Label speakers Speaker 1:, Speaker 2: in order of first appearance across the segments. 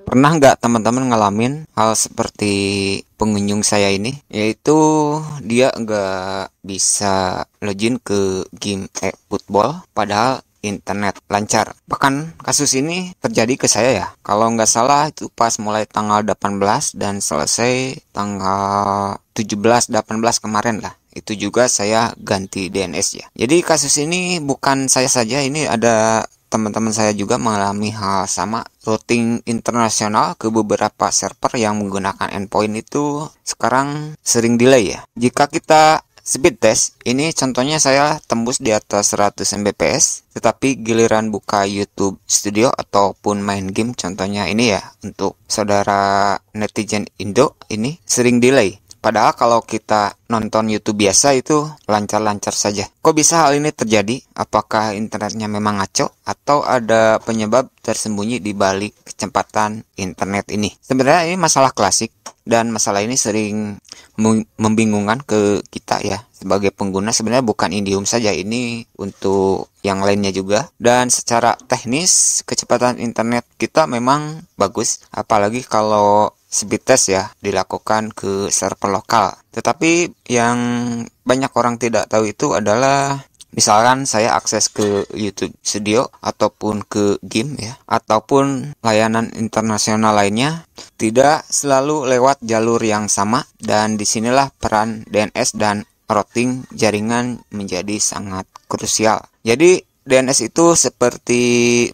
Speaker 1: Pernah nggak teman-teman ngalamin hal seperti pengunjung saya ini? Yaitu dia nggak bisa login ke game football padahal internet lancar. Bahkan kasus ini terjadi ke saya ya. Kalau nggak salah itu pas mulai tanggal 18 dan selesai tanggal 17 18 kemarin lah. Itu juga saya ganti DNS ya. Jadi kasus ini bukan saya saja, ini ada teman-teman saya juga mengalami hal sama. Routing internasional ke beberapa server yang menggunakan endpoint itu sekarang sering delay ya. Jika kita speed test, ini contohnya saya tembus di atas 100 Mbps, tetapi giliran buka YouTube Studio ataupun main game, contohnya ini ya, untuk saudara netizen Indo ini sering delay. Padahal kalau kita nonton YouTube biasa itu lancar-lancar saja. Kok bisa hal ini terjadi? Apakah internetnya memang ngaco atau ada penyebab tersembunyi di balik kecepatan internet ini? Sebenarnya ini masalah klasik dan masalah ini sering membingungkan ke kita ya sebagai pengguna. Sebenarnya bukan Indihome saja, ini untuk yang lainnya juga. Dan secara teknis kecepatan internet kita memang bagus, apalagi kalau speed test ya dilakukan ke server lokal. Tetapi yang banyak orang tidak tahu itu adalah misalkan saya akses ke YouTube Studio ataupun ke game ya, ataupun layanan internasional lainnya, tidak selalu lewat jalur yang sama, dan disinilah peran DNS dan routing jaringan menjadi sangat krusial. Jadi DNS itu seperti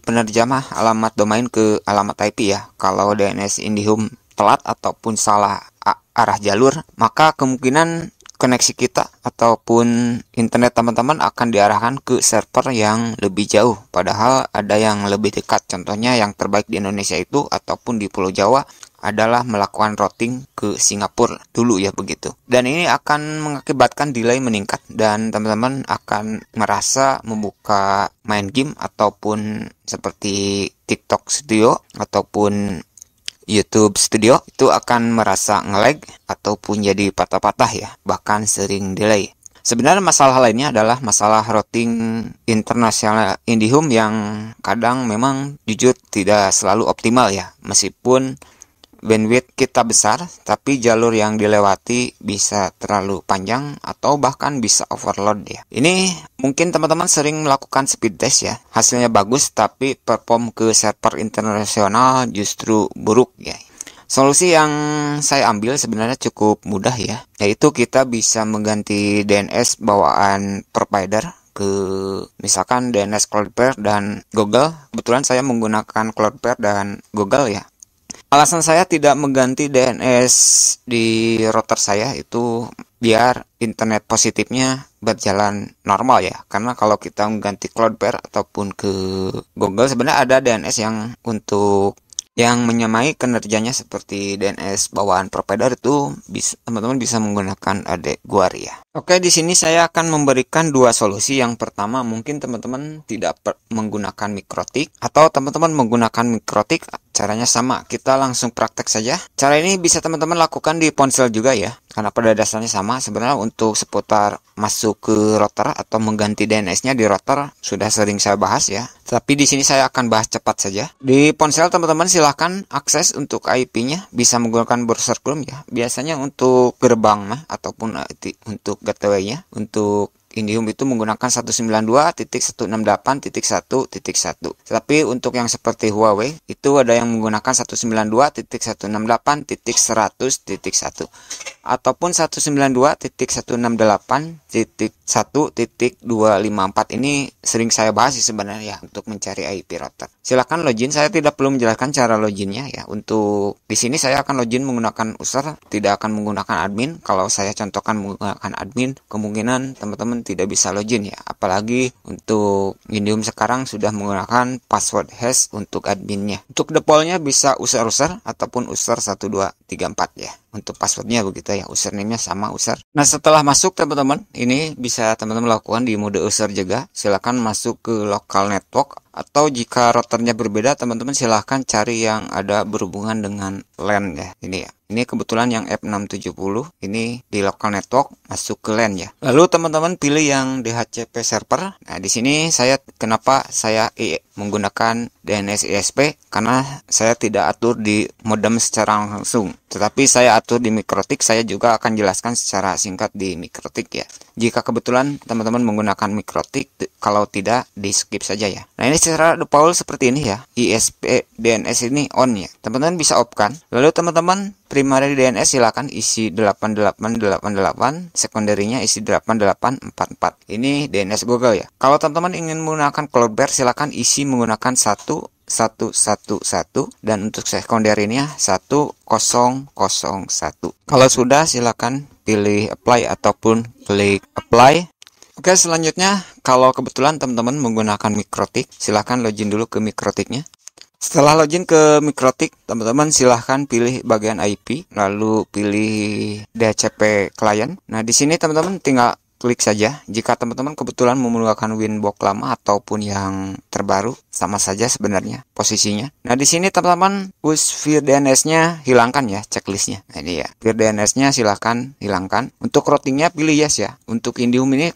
Speaker 1: penerjemah alamat domain ke alamat IP ya. Kalau DNS Indihome telat ataupun salah arah jalur, maka kemungkinan koneksi kita ataupun internet teman-teman akan diarahkan ke server yang lebih jauh, padahal ada yang lebih dekat. Contohnya yang terbaik di Indonesia itu ataupun di Pulau Jawa adalah melakukan routing ke Singapura dulu ya begitu. Dan ini akan mengakibatkan delay meningkat dan teman-teman akan merasa membuka main game ataupun seperti TikTok Studio ataupun YouTube Studio itu akan merasa nge-lag ataupun jadi patah-patah ya, bahkan sering delay. Sebenarnya masalah lainnya adalah masalah routing internasional Indihome yang kadang memang jujur tidak selalu optimal ya. Meskipun bandwidth kita besar, tapi jalur yang dilewati bisa terlalu panjang atau bahkan bisa overload ya. Ini mungkin teman-teman sering melakukan speed test ya. Hasilnya bagus tapi perform ke server internasional justru buruk ya. Solusi yang saya ambil sebenarnya cukup mudah ya, yaitu kita bisa mengganti DNS bawaan provider ke misalkan DNS Cloudflare dan Google. Kebetulan saya menggunakan Cloudflare dan Google ya. Alasan saya tidak mengganti DNS di router saya itu biar internet positifnya berjalan normal ya. Karena kalau kita mengganti Cloudflare ataupun ke Google, sebenarnya ada DNS yang untuk yang menyamai kinerjanya seperti DNS bawaan provider itu teman-teman bisa menggunakan AdGuar ya. Oke, di sini saya akan memberikan dua solusi. Yang pertama, mungkin teman-teman tidak menggunakan MikroTik atau teman-teman menggunakan MikroTik. Caranya sama, kita langsung praktek saja. Cara ini bisa teman-teman lakukan di ponsel juga ya, karena pada dasarnya sama. Sebenarnya untuk seputar masuk ke router atau mengganti DNS-nya di router sudah sering saya bahas ya. Tapi di sini saya akan bahas cepat saja. Di ponsel teman-teman silahkan akses untuk IP-nya bisa menggunakan browser Chrome ya. Biasanya untuk gerbang ataupun untuk gateway-nya untuk Indihome itu menggunakan 192.168.1.1. Tapi untuk yang seperti Huawei itu ada yang menggunakan 192.168.100.1 ataupun 192.168.1.254. Ini sering saya bahas sih sebenarnya untuk mencari IP router. Silakan login, saya tidak perlu menjelaskan cara loginnya ya. Untuk di sini saya akan login menggunakan user, tidak akan menggunakan admin. Kalau saya contohkan menggunakan admin, kemungkinan teman-teman tidak bisa login ya. Apalagi untuk Indihome sekarang sudah menggunakan password hash untuk adminnya. Untuk defaultnya bisa user ataupun user 1234 ya. Untuk passwordnya begitu ya, username-nya sama user. Nah, setelah masuk teman-teman, ini bisa teman-teman lakukan di mode user juga. Silakan masuk ke local network, atau jika routernya berbeda teman-teman silahkan cari yang ada berhubungan dengan LAN ya. Ini ya. Ini kebetulan yang F670 ini di local network masuk ke LAN ya. Lalu teman-teman pilih yang DHCP server. Nah, di sini kenapa saya menggunakan DNS ISP, karena saya tidak atur di modem secara langsung, tetapi saya atur di MikroTik. Saya juga akan jelaskan secara singkat di MikroTik ya. Jika kebetulan teman-teman menggunakan MikroTik, kalau tidak di skip saja ya. Nah, ini secara default seperti ini ya. ISP DNS ini on ya. Teman-teman bisa off kan. Lalu teman-teman primary DNS silakan isi 8888, sekunderinya isi 8844. Ini DNS Google ya. Kalau teman-teman ingin menggunakan Cloudflare silakan isi menggunakan 1111 dan untuk sekunderinya 1001. Kalau sudah silakan pilih apply ataupun klik apply. Oke, selanjutnya kalau kebetulan teman-teman menggunakan MikroTik, silahkan login dulu ke MikroTiknya. Setelah login ke MikroTik, teman-teman silahkan pilih bagian IP, lalu pilih DHCP client. Nah, di sini teman-teman tinggal klik saja. Jika teman-teman kebetulan menggunakan Winbox lama ataupun yang terbaru, sama saja sebenarnya posisinya. Nah, di sini teman-teman push vir DNS-nya hilangkan ya, checklistnya. Nah, ini ya, vir DNS-nya silahkan hilangkan. Untuk routingnya pilih yes ya. Untuk Indium ini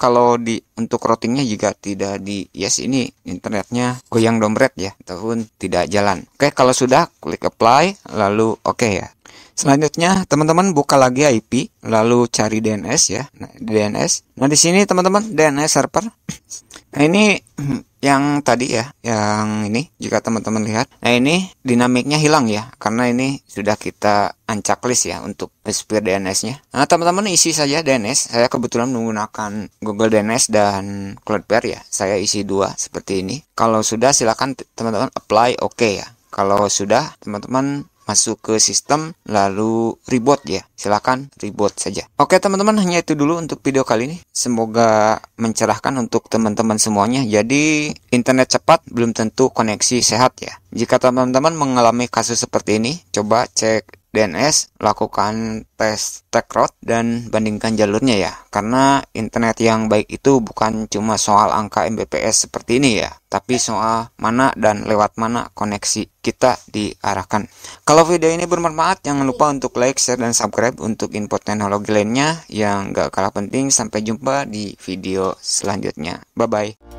Speaker 1: untuk routingnya juga tidak di yes, ini internetnya goyang dompet ya, ataupun tidak jalan. Oke, kalau sudah klik apply, lalu oke ya. Selanjutnya teman-teman buka lagi IP, lalu cari DNS ya. Nah, DNS. Nah, di sini teman-teman DNS server. Nah, ini yang tadi ya, yang ini jika teman-teman lihat. Nah, ini dinamiknya hilang ya, karena ini sudah kita unchecklist ya untuk speed DNS-nya. Nah, teman-teman isi saja DNS. Saya kebetulan menggunakan Google DNS dan Cloudflare ya. Saya isi dua seperti ini. Kalau sudah silakan teman-teman apply oke ya. Kalau sudah teman-teman masuk ke sistem lalu reboot ya, silakan reboot saja. Oke teman-teman, hanya itu dulu untuk video kali ini. Semoga mencerahkan untuk teman-teman semuanya. Jadi internet cepat belum tentu koneksi sehat ya. Jika teman-teman mengalami kasus seperti ini, coba cek DNS, lakukan tes TechRoute dan bandingkan jalurnya ya. Karena internet yang baik itu bukan cuma soal angka Mbps seperti ini ya, tapi soal mana dan lewat mana koneksi kita diarahkan. Kalau video ini bermanfaat, jangan lupa untuk like, share, dan subscribe untuk info teknologi lainnya yang gak kalah penting. Sampai jumpa di video selanjutnya. Bye-bye.